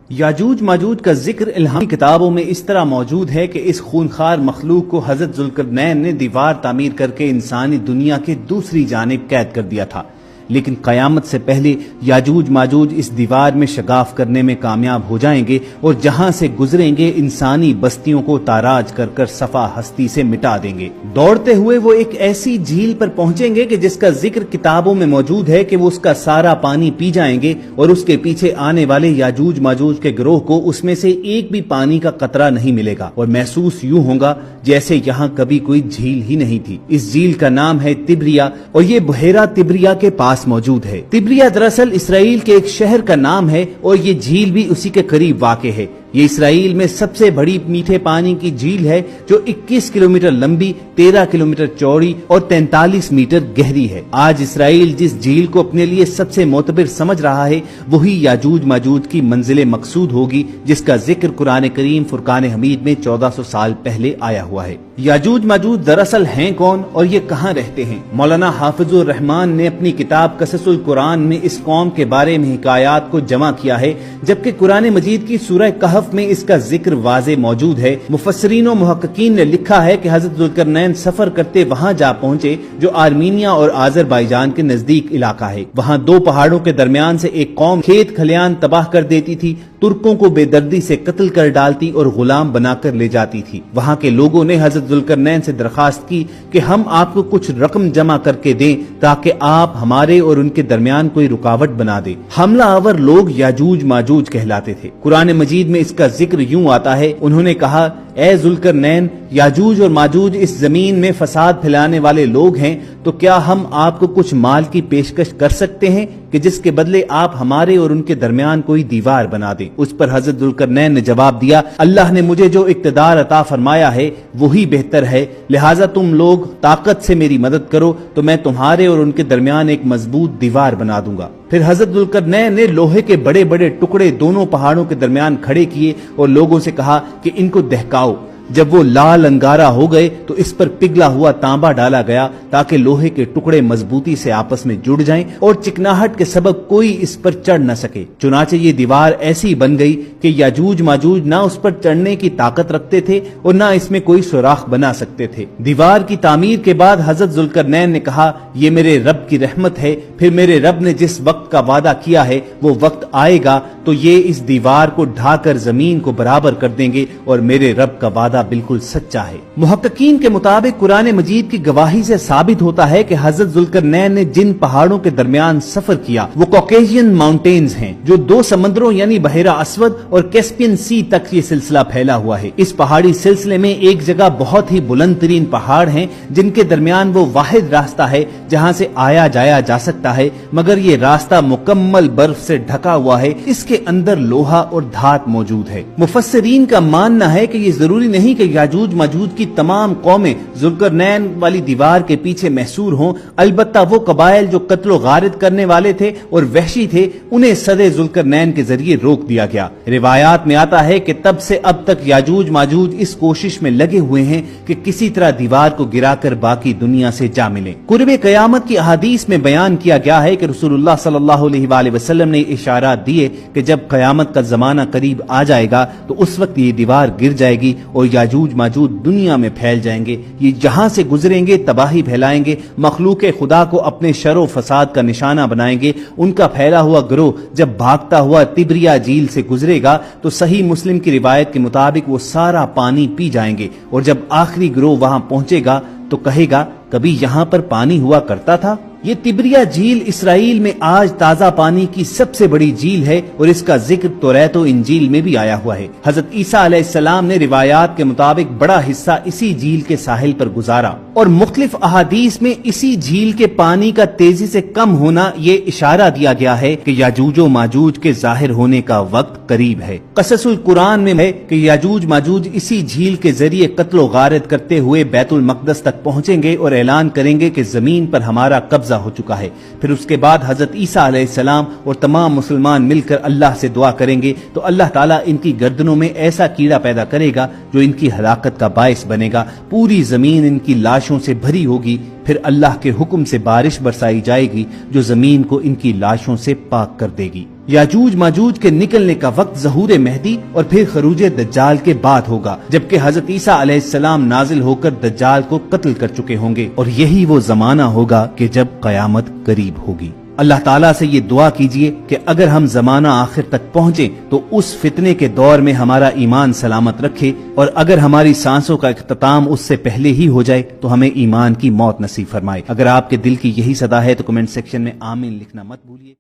یاجوج ماجوج کا ذکر الہامی کتابوں میں اس طرح موجود ہے کہ اس خونخوار مخلوق کو حضرت ذوالقرنین نے دیوار تعمیر کر کے انسانی دنیا کے دوسری جانب قید کر دیا تھا، لیکن قیامت سے پہلے یاجوج ماجوج اس دیوار میں شگاف کرنے میں کامیاب ہو جائیں گے اور جہاں سے گزریں گے انسانی بستیوں کو تاراج کر کر صفا ہستی سے مٹا دیں گے۔ دوڑتے ہوئے وہ ایک ایسی جھیل پر پہنچیں گے کہ جس کا ذکر کتابوں میں موجود ہے کہ وہ اس کا سارا پانی پی جائیں گے اور اس کے پیچھے آنے والے یاجوج ماجوج کے گروہ کو اس میں سے ایک بھی پانی کا قطرہ نہیں ملے گا اور محسوس یوں ہوگا جیسے یہاں کبھی کوئی جھیل ہی نہیں تھی۔ اس جھیل کا نام ہے تبریا اور یہ بحیرہ تبریا کے پاس موجود ہے۔ تبریا دراصل اسرائیل کے ایک شہر کا نام ہے اور یہ جھیل بھی اسی کے قریب واقع ہے۔ یہ اسرائیل میں سب سے بڑی میٹھے پانی کی جھیل ہے جو 21 کلومیٹر لمبی، 13 کلومیٹر چوڑی اور 43 میٹر گہری ہے۔ آج اسرائیل جس جھیل کو اپنے لیے سب سے معتبر سمجھ رہا ہے وہی یاجوج ماجوج کی منزل مقصود ہوگی، جس کا ذکر قرآن کریم فرقان حمید میں 1400 سال پہلے آیا ہوا ہے۔ یاجوج ماجوج دراصل ہیں کون اور یہ کہاں رہتے ہیں؟ مولانا حافظ الرحمان نے اپنی کتاب قصص القرآن میں اس قوم کے بارے میں حکایات کو جمع کیا ہے، جبکہ قرآن مجید کی سورہ کہف میں اس کا ذکر واضح موجود ہے۔ مفسرین و محققین نے لکھا ہے کہ حضرت ذوالقرنین سفر کرتے وہاں جا پہنچے جو آرمینیا اور آذربائیجان کے نزدیک علاقہ ہے۔ وہاں دو پہاڑوں کے درمیان سے ایک قوم کھیت کھلیان تباہ کر دیتی تھی، ترکوں کو بے دردی سے قتل کر ڈالتی اور غلام بنا کر لے جاتی تھی۔ وہاں کے لوگوں نے حضرت ذوالقرنین سے درخواست کی کہ ہم آپ کو کچھ رقم جمع کر کے دیں تاکہ آپ ہمارے اور ان کے درمیان کوئی رکاوٹ بنا دے۔ حملہ آور لوگ یاجوج ماجوج کہلاتے تھے۔ قرآن مجید میں اس کا ذکر یوں آتا ہے، انہوں نے کہا اے ذوالقرنین، یاجوج اور ماجوج اس زمین میں فساد پھیلانے والے لوگ ہیں، تو کیا ہم آپ کو کچھ مال کی پیشکش کر سکتے ہیں کہ جس کے بدلے آپ ہمارے اور ان کے درمیان کوئی دیوار بنا دیں؟ اس پر حضرت ذوالقرنین نے جواب دیا، اللہ نے مجھے جو اقتدار عطا فرمایا ہے وہی بہتر ہے، لہٰذا تم لوگ طاقت سے میری مدد کرو تو میں تمہارے اور ان کے درمیان ایک مضبوط دیوار بنا دوں گا۔ پھر حضرت ذوالقرنین نے لوہے کے بڑے بڑے ٹکڑے دونوں پہاڑوں کے درمیان کھڑے کیے اور لوگوں سے کہا کہ ان کو دہکاؤ۔ جب وہ لال انگارہ ہو گئے تو اس پر پگھلا ہوا تانبا ڈالا گیا تاکہ لوہے کے ٹکڑے مضبوطی سے آپس میں جڑ جائیں اور چکناہٹ کے سبب کوئی اس پر چڑھ نہ سکے۔ چنانچہ یہ دیوار ایسی بن گئی کہ یاجوج ماجوج نہ اس پر چڑھنے کی طاقت رکھتے تھے اور نہ اس میں کوئی سوراخ بنا سکتے تھے۔ دیوار کی تعمیر کے بعد حضرت ذوالقرنین نے کہا یہ میرے رب کی رحمت ہے، پھر میرے رب نے جس وقت کا وعدہ کیا ہے وہ وقت آئے گا تو یہ اس دیوار کو ڈھا کر زمین کو برابر کر دیں گے اور میرے رب کا وعدہ بالکل سچا ہے۔ محققین کے مطابق قرآن مجید کی گواہی سے ثابت ہوتا ہے کہ حضرت ذوالقرنین نے جن پہاڑوں کے درمیان سفر کیا وہ کوکیشین ماؤنٹینز ہیں، جو دو سمندروں یعنی بحیرہ اسود اور کیسپین سی تک یہ سلسلہ پھیلا ہوا ہے۔ اس پہاڑی سلسلے میں ایک جگہ بہت ہی بلند ترین پہاڑ ہیں جن کے درمیان وہ واحد راستہ ہے جہاں سے آیا جایا جا سکتا ہے، مگر یہ راستہ مکمل برف سے ڈھکا ہوا ہے، اس کے اندر لوہا اور دھات موجود ہے۔ مفسرین کا ماننا ہے کہ یہ ضروری نہیں کہ یاجوج ماجوج کی تمام قومیں ذوالقرنین والی دیوار کے پیچھے محصور ہوں، البتہ وہ قبائل جو قتل و غارت کرنے والے تھے اور وحشی تھے انہیں صد ذوالقرنین کے ذریعے روک دیا گیا۔ روایات میں آتا ہے کہ تب سے اب تک یاجوج ماجوج اس کوشش میں لگے ہوئے ہیں کہ کسی طرح دیوار کو گرا کر باقی دنیا سے جا ملیں۔ قرب قیامت کی احادیث میں بیان کیا گیا ہے کہ رسول اللہ صلی اللہ علیہ وآلہ وسلم نے اشارات دیے کہ جب قیامت کا زمانہ قریب آ جائے گا تو اس وقت یہ دیوار گر جائے گی اور یاجوج ماجوج دنیا میں پھیل جائیں گے، یہ جہاں سے گزریں گے تباہی پھیلائیں گے، مخلوق خدا کو اپنے شر و فساد کا نشانہ بنائیں گے۔ ان کا پھیلا ہوا گروہ جب بھاگتا ہوا تبریا جھیل سے گزرے گا تو صحیح مسلم کی روایت کے مطابق وہ سارا پانی پی جائیں گے اور جب آخری گروہ وہاں پہنچے گا تو کہے گا کبھی یہاں پر پانی ہوا کرتا تھا۔ یہ تبریا جھیل اسرائیل میں آج تازہ پانی کی سب سے بڑی جھیل ہے اور اس کا ذکر توریت و انجیل میں بھی آیا ہوا ہے۔ حضرت عیسیٰ علیہ السلام نے روایات کے مطابق بڑا حصہ اسی جھیل کے ساحل پر گزارا اور مختلف احادیث میں اسی جھیل کے پانی کا تیزی سے کم ہونا یہ اشارہ دیا گیا ہے کہ یاجوج و ماجوج کے ظاہر ہونے کا وقت قریب ہے۔ قصص القرآن میں ہے کہ یاجوج ماجوج اسی جھیل کے ذریعے قتل و غارت کرتے ہوئے بیت المقدس تک پہنچیں گے اور اعلان کریں گے کہ زمین پر ہمارا قبضہ ہو چکا ہے۔ پھر اس کے بعد حضرت عیسیٰ علیہ السلام اور تمام مسلمان مل کر اللہ سے دعا کریں گے تو اللہ تعالیٰ ان کی گردنوں میں ایسا کیڑا پیدا کرے گا جو ان کی ہلاکت کا باعث بنے گا، پوری زمین ان کی لاشوں سے بھری ہوگی، پھر اللہ کے حکم سے بارش برسائی جائے گی جو زمین کو ان کی لاشوں سے پاک کر دے گی۔ یاجوج ماجوج کے نکلنے کا وقت ظہور مہدی اور پھر خروج دجال کے بعد ہوگا، جبکہ حضرت عیسیٰ علیہ السلام نازل ہو کر دجال کو قتل کر چکے ہوں گے، اور یہی وہ زمانہ ہوگا کہ جب قیامت قریب ہوگی۔ اللہ تعالیٰ سے یہ دعا کیجئے کہ اگر ہم زمانہ آخر تک پہنچیں تو اس فتنے کے دور میں ہمارا ایمان سلامت رکھے، اور اگر ہماری سانسوں کا اختتام اس سے پہلے ہی ہو جائے تو ہمیں ایمان کی موت نصیب فرمائے۔ اگر آپ کے دل کی یہی صدا ہے تو کمنٹ سیکشن میں آمین لکھنا مت بھولیے۔